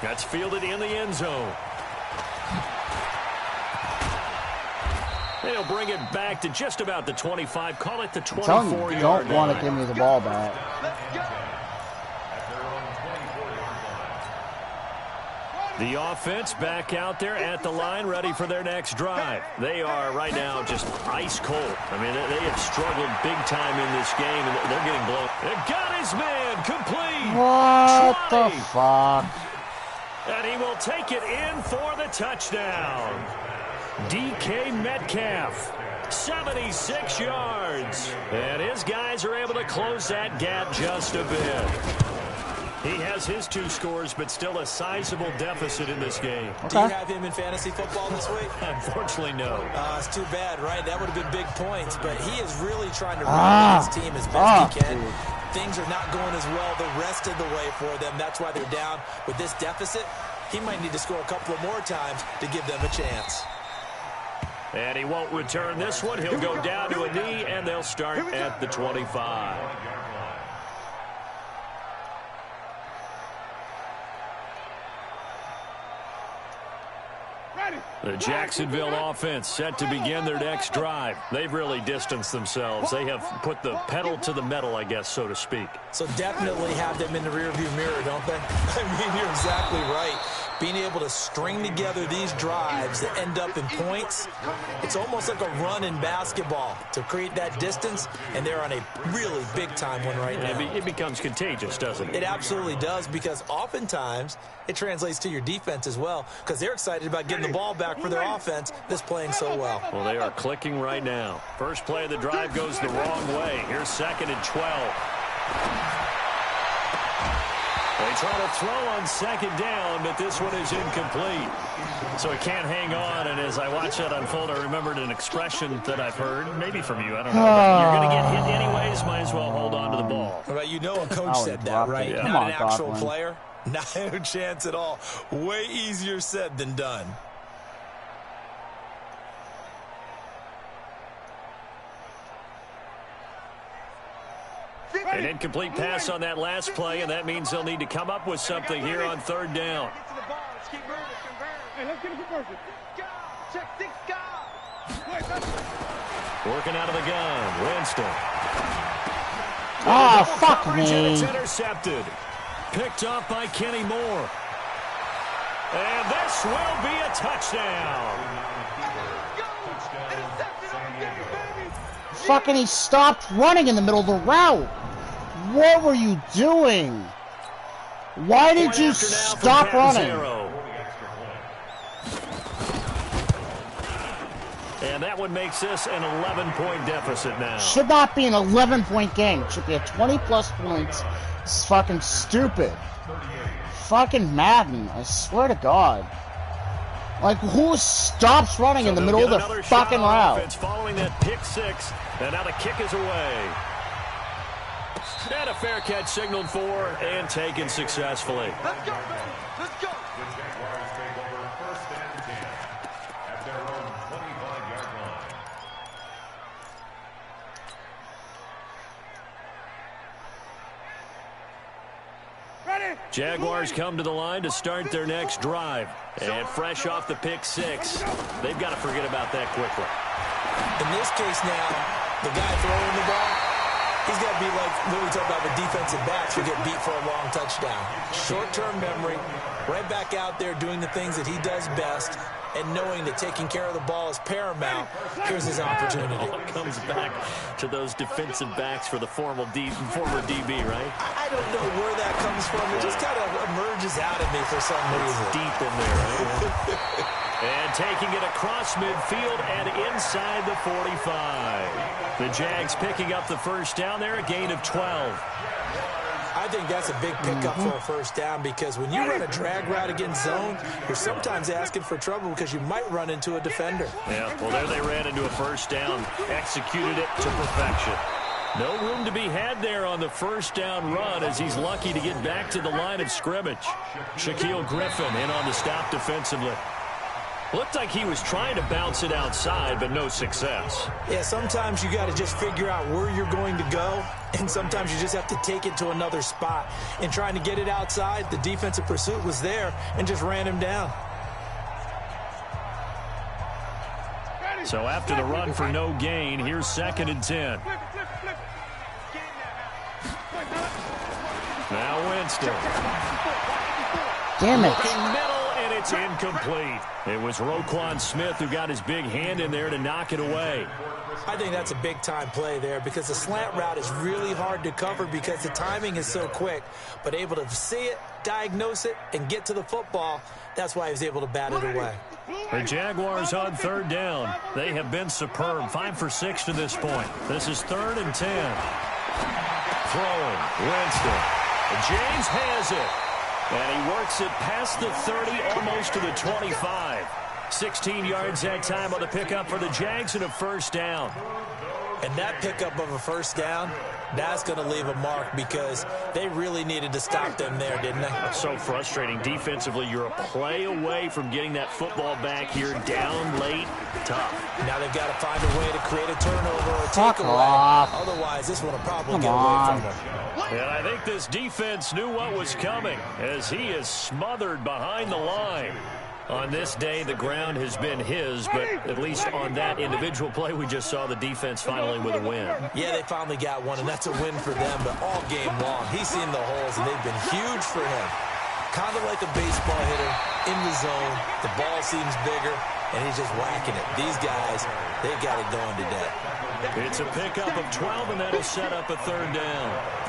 That's fielded in the end zone. They'll bring it back to just about the 25. Call it the 24-yard line. Don't want to give me the ball back. The offense back out there at the line, ready for their next drive. They are right now just ice cold. I mean, they have struggled big time in this game, and they're getting blown. They've got his man complete. What 20. the fuck? And he will take it in for the touchdown. DK Metcalf, 76 yards. And his guys are able to close that gap just a bit. He has his 2 scores, but still a sizable deficit in this game. Okay. Do you have him in fantasy football this week? Unfortunately, no. It's too bad, right? That would have been big points, but he is really trying to run his team as best he can. Dude. Things are not going as well the rest of the way for them. That's why they're down with this deficit. He might need to score a couple of more times to give them a chance. And he won't return this one. He'll go down to a knee, and they'll start at the 25. The Jacksonville offense set to begin their next drive. They've really distanced themselves. They have put the pedal to the metal, I guess, so to speak. So definitely have them in the rearview mirror, don't they? I mean, you're exactly right. being able to string together these drives that end up in points, it's almost like a run in basketball to create that distance, and they're on a really big-time one right now. It becomes contagious, doesn't it? It absolutely does, because oftentimes it translates to your defense as well, because they're excited about getting the ball back for their offense that's playing so well. Well, they are clicking right now. First play of the drive goes the wrong way. Here's 2nd and 12. They try to throw on 2nd down, but this one is incomplete. So he can't hang on, and as I watch that unfold, I remembered an expression that I've heard, maybe from you, I don't know. But you're going to get hit anyways, might as well hold on to the ball. Well, you know a coach said that, right? Yeah. Not an actual Godwin. player. Not a chance at all. Way easier said than done. An incomplete pass on that last play, and that means they'll need to come up with something here on 3rd down. Get to the ball. Let's keep moving. Convert. Hey, let's get a conversion. Go. Check 6, go. Working out of the gun, Winston. Oh, fuck And it's me. intercepted. Picked up by Kenny Moore. And this will be a touchdown. Fucking he stopped running in the middle of the route. What were you doing? Why did you stop running? And that one makes this an 11-point deficit now. Should not be an 11-point game. It should be a 20-plus points. It's fucking stupid. Fucking Madden. I swear to God. Like, who stops running in the middle of the fucking route? Following that pick 6, and now the kick is away. And a fair catch signaled for and taken successfully. Let's go, baby. Let's go. The Jaguars take over 1st and 10 at their own 25-yard line. Ready. Jaguars come to the line to start their next drive. And fresh off the pick 6, they've got to forget about that quickly. In this case now, the guy throwing the ball, he's got to be like when we talk about the defensive backs who get beat for a long touchdown. Short-term memory, right back out there doing the things that he does best, and knowing that taking care of the ball is paramount. Here's his opportunity. It comes back to those defensive backs for the former DB, right? I don't know where that comes from. It just kind of emerges out of me for some reason. Deep in there, right? And taking it across midfield and inside the 45. The Jags picking up the first down there, a gain of 12. I think that's a big pickup for a first down, because when you run a drag route against zone, you're sometimes asking for trouble because you might run into a defender. Yeah, well, there they ran into a first down, executed it to perfection. No room to be had there on the first down run, as he's lucky to get back to the line of scrimmage. Shaquille Griffin in on the stop defensively. Looked like he was trying to bounce it outside, but no success. Yeah, sometimes you got to just figure out where you're going to go, and sometimes you just have to take it to another spot. In trying to get it outside, the defensive pursuit was there and just ran him down. So after the run for no gain, here's 2nd and 10. Now Winston. Damn it. Looking middle, and it's incomplete. It was Roquan Smith who got his big hand in there to knock it away. I think that's a big-time play there, because the slant route is really hard to cover because the timing is so quick. But able to see it, diagnose it, and get to the football, that's why he was able to bat it away. The Jaguars on 3rd down. They have been superb. 5 for 6 to this point. This is 3rd and 10. Throwing, Winston. James has it. And he works it past the 30, almost to the 25. 16 yards that time on the pickup for the Jags and a first down. And that pickup of a first down, that's going to leave a mark, because they really needed to stop them there, didn't they? It's so frustrating. Defensively, you're a play away from getting that football back here, down late. Tough. Now they've got to find a way to create a turnover or Fuck takeaway. off. Otherwise, this one will probably Come get on. away from them. And I think this defense knew what was coming, as he is smothered behind the line. On this day, the ground has been his, but at least on that individual play, we just saw the defense finally with a win. Yeah, they finally got one, and that's a win for them, but all game long, he's seen the holes, and they've been huge for him. Kind of like a baseball hitter, in the zone. The ball seems bigger, and he's just whacking it. These guys, they got it going today. It's a pickup of 12, and that'll set up a third down.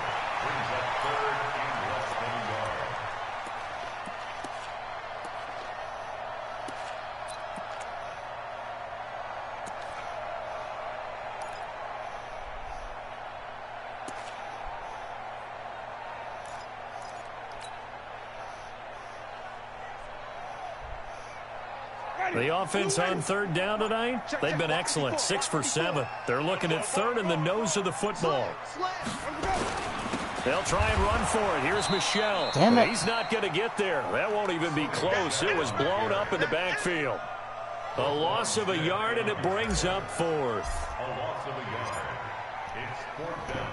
The offense on third down tonight, they've been excellent, 6 for 7. They're looking at third in the nose of the football. They'll try and run for it. Here's Michelle. Damn it. He's not going to get there. That won't even be close. It was blown up in the backfield. A loss of a yard, and it brings up fourth. A loss of a yard. It's fourth down.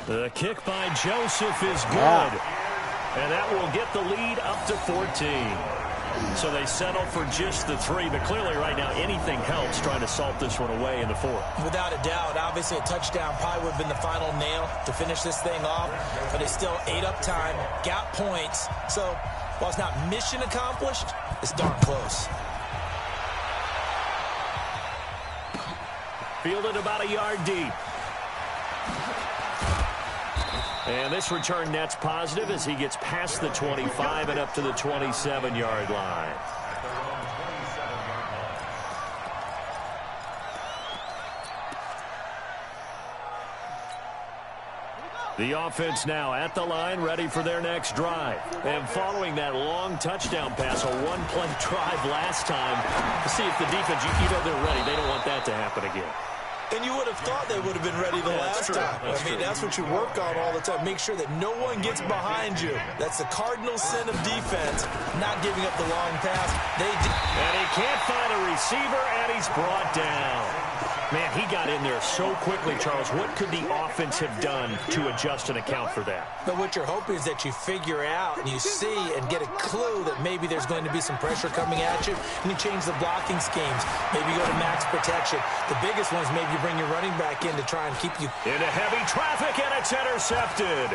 The kick by Joseph is good. And that will get the lead up to 14. So they settle for just the 3. But clearly right now anything helps trying to salt this one away in the 4th. Without a doubt, obviously a touchdown probably would have been the final nail to finish this thing off. But they still ate up time, got points. So while it's not mission accomplished, it's darn close. Fielded about a yard deep. And this return net's positive as he gets past the 25 and up to the 27-yard line. The offense now at the line, ready for their next drive. And following that long touchdown pass, a one-play drive last time, to see if the defense, they're ready. They don't want that to happen again. And you would have thought they would have been ready the last time. I mean, that's what you work on all the time. Make sure that no one gets behind you. That's the cardinal sin of defense, not giving up the long pass. And he can't find a receiver, and he's brought down. Man, he got in there so quickly, Charles. What could the offense have done to adjust and account for that? But what you're hoping is that you figure out and you see and get a clue that maybe there's going to be some pressure coming at you, and you change the blocking schemes. Maybe go to max protection. The biggest one is maybe you bring your running back in to try and keep you into heavy traffic, and it's intercepted.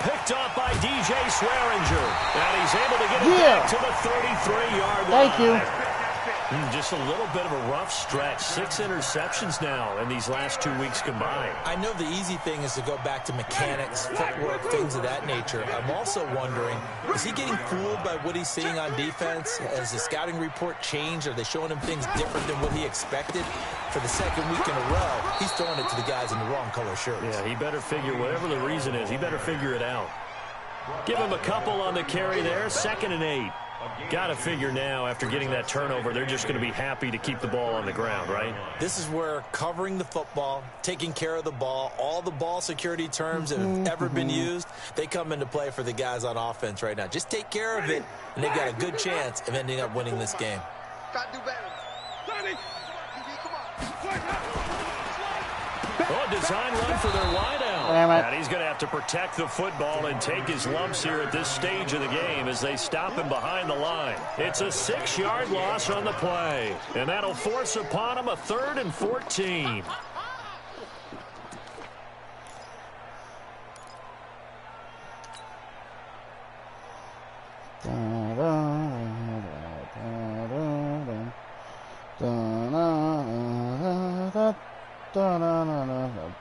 Picked off by DJ Swearinger, and he's able to get it back to the 33-yard line. Thank you. Just a little bit of a rough stretch. 6 interceptions now in these last 2 weeks combined. I know the easy thing is to go back to mechanics, footwork, things of that nature. I'm also wondering, is he getting fooled by what he's seeing on defense? Has the scouting report changed? Are they showing him things different than what he expected? For the second week in a row, he's throwing it to the guys in the wrong color shirts. Yeah, he better figure, whatever the reason is, he better figure it out. Give him a couple on the carry there, 2nd and 8. Got to figure now, after getting that turnover, they're just going to be happy to keep the ball on the ground, right? This is where covering the football, taking care of the ball, all the ball security terms that have ever been used, they come into play for the guys on offense right now. Just take care of it, and they've got a good chance of ending up winning this game. Got to do better. Sonny! Come on. Oh, design run for their wideout. And he's going to have to protect the football and take his lumps here at this stage of the game as they stop him behind the line. It's a 6-yard loss on the play, and that'll force upon him a 3rd and 14.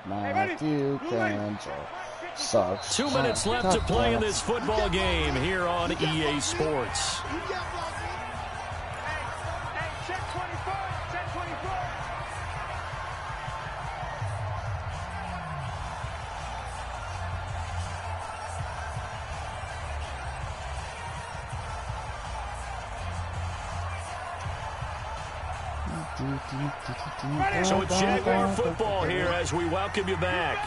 Matthew Kansas sucks. 2 minutes left to play in this football game here on EA Sports. Check 24. Check 24. So it's Jaguar football here as we welcome you back.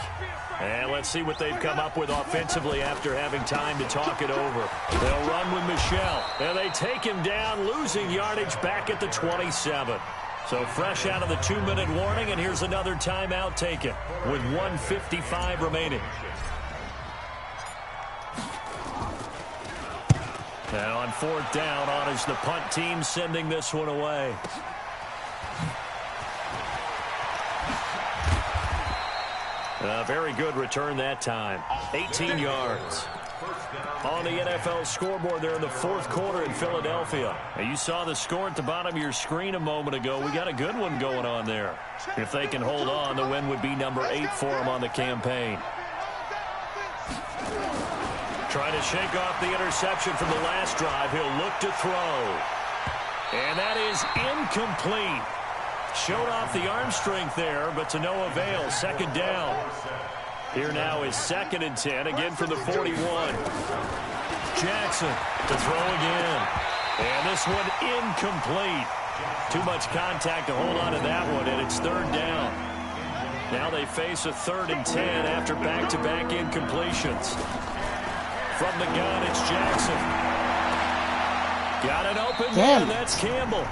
And let's see what they've come up with offensively after having time to talk it over. They'll run with Michelle. And they take him down, losing yardage back at the 27. So fresh out of the 2-minute warning, and here's another timeout taken with 1:55 remaining. And on 4th down, on is the punt team sending this one away. A very good return that time. 18 yards. On the NFL scoreboard there in the 4th quarter in Philadelphia. And you saw the score at the bottom of your screen a moment ago. We got a good one going on there. If they can hold on, the win would be number 8 for them on the campaign. Trying to shake off the interception from the last drive. He'll look to throw. And that is incomplete. Showed off the arm strength there, but to no avail. 2nd down. Here now is 2nd and 10, again from the 41. Jackson to throw again. And this one incomplete. Too much contact to hold on to that one, and it's 3rd down. Now they face a 3rd and 10 after back-to-back incompletions. From the gun, it's Jackson. Got an open man, that's Campbell.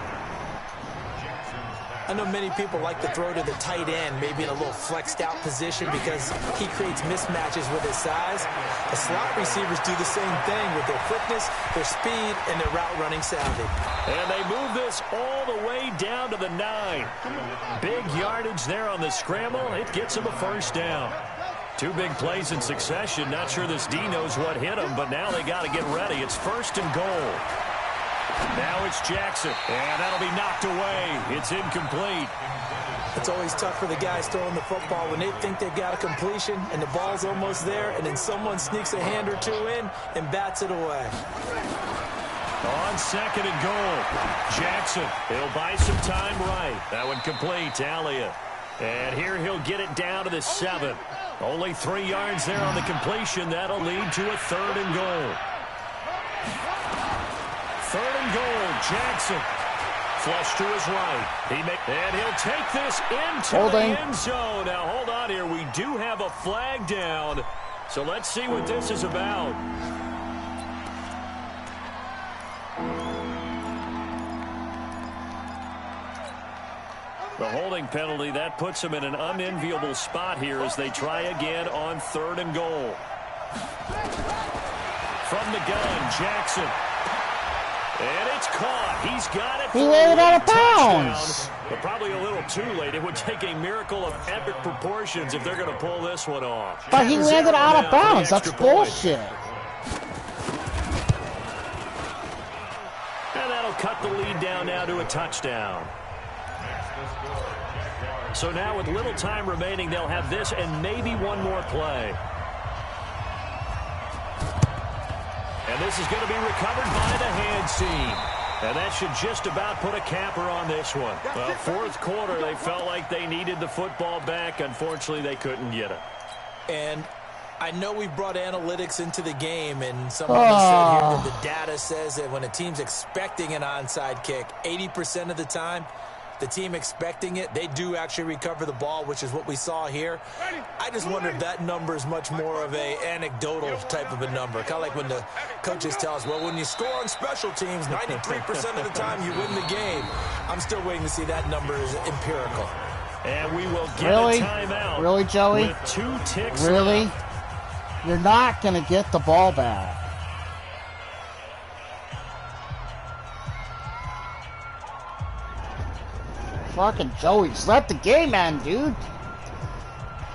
I know many people like to throw to the tight end, maybe in a little flexed out position because he creates mismatches with his size. The slot receivers do the same thing with their quickness, their speed, and their route running savvy. And they move this all the way down to the 9. Big yardage there on the scramble. It gets them a 1st down. 2 big plays in succession. Not sure this D knows what hit him, but now they got to get ready. It's 1st and goal. Now it's Jackson, and that'll be knocked away. It's incomplete. It's always tough for the guys throwing the football when they think they've got a completion and the ball's almost there, and then someone sneaks a hand or 2 in and bats it away. On 2nd and goal, Jackson, he'll buy some time right. That one complete to Elliott. And here he'll get it down to the 7. Only 3 yards there on the completion. That'll lead to a 3rd and goal. 3rd and goal, Jackson. Flush to his right. And he'll take this into the end zone. Now, hold on here. We do have a flag down. So let's see what this is about. The holding penalty, that puts them in an unenviable spot here as they try again on 3rd and goal. From the gun, Jackson. And it's caught. He's got it. He landed out of bounds. But probably a little too late. It would take a miracle of epic proportions if they're going to pull this one off. But he landed out of bounds. That's bullshit. And that'll cut the lead down now to a touchdown. So now with little time remaining, they'll have this and maybe one more play. And this is going to be recovered by the hands team. And that should just about put a capper on this one. Well, 4th quarter, they felt like they needed the football back. Unfortunately, they couldn't get it. And I know we brought analytics into the game, and somebody said here that the data says that when a team's expecting an onside kick, 80% of the time, the team expecting it, they do actually recover the ball, which is what we saw here. I just wonder if that number is much more of a anecdotal type of a number. Kind of like when the coaches tell us, well, when you score on special teams, 93% of the time you win the game. I'm still waiting to see that number is empirical. And we will get a timeout. Really, Joey? With 2 ticks Really? left. You're not going to get the ball back. Fucking Joey, just let the game end, dude.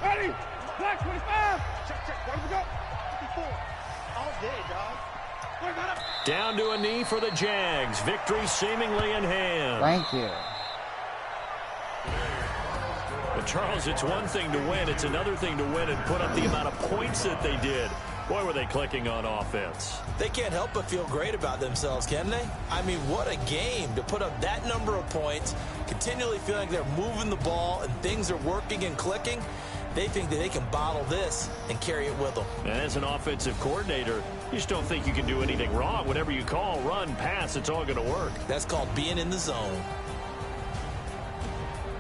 Ready? Black 25. Check. Where we go? 54. All day, dog. Where got up? Down to a knee for the Jags. Victory seemingly in hand. Thank you. But Charles, it's one thing to win. It's another thing to win and put up the amount of points that they did. Boy, were they clicking on offense. They can't help but feel great about themselves, can they? I mean, what a game to put up that number of points, continually feeling like they're moving the ball and things are working and clicking. They think that they can bottle this and carry it with them. And as an offensive coordinator, you just don't think you can do anything wrong. Whatever you call, run, pass, it's all going to work. That's called being in the zone.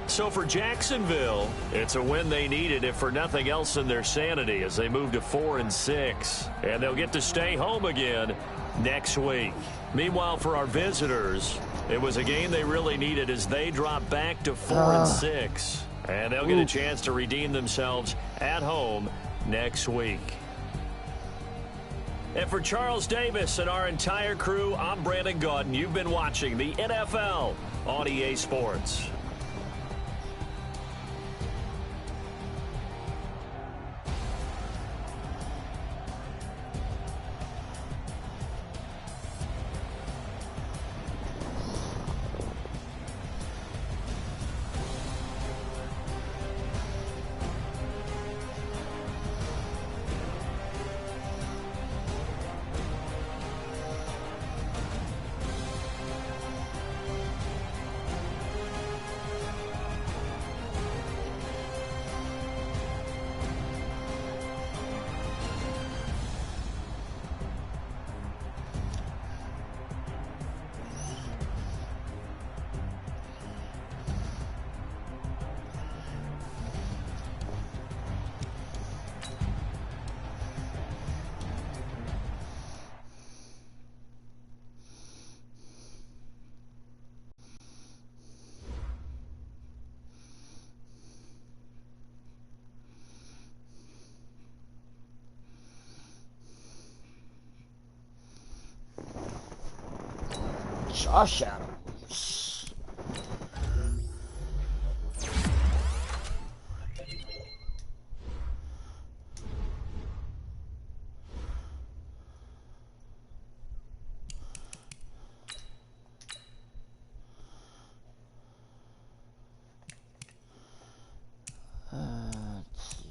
So for Jacksonville, it's a win they needed, if for nothing else in their sanity, as they move to 4-6. And they'll get to stay home again next week. Meanwhile, for our visitors, it was a game they really needed as they drop back to 4-6. And they'll get a chance to redeem themselves at home next week. And for Charles Davis and our entire crew, I'm Brandon Gaudin. You've been watching the NFL on EA Sports. Josh Adams. Let's see.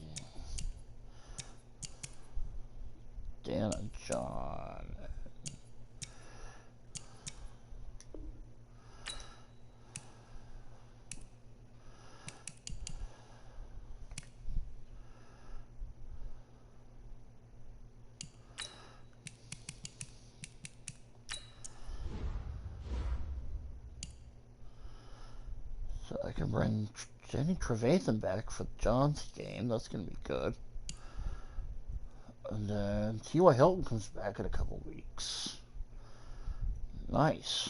Dan and John. So I can bring Jenny Trevathan back for John's game. That's going to be good. And then T.Y. Hilton comes back in a couple weeks. Nice.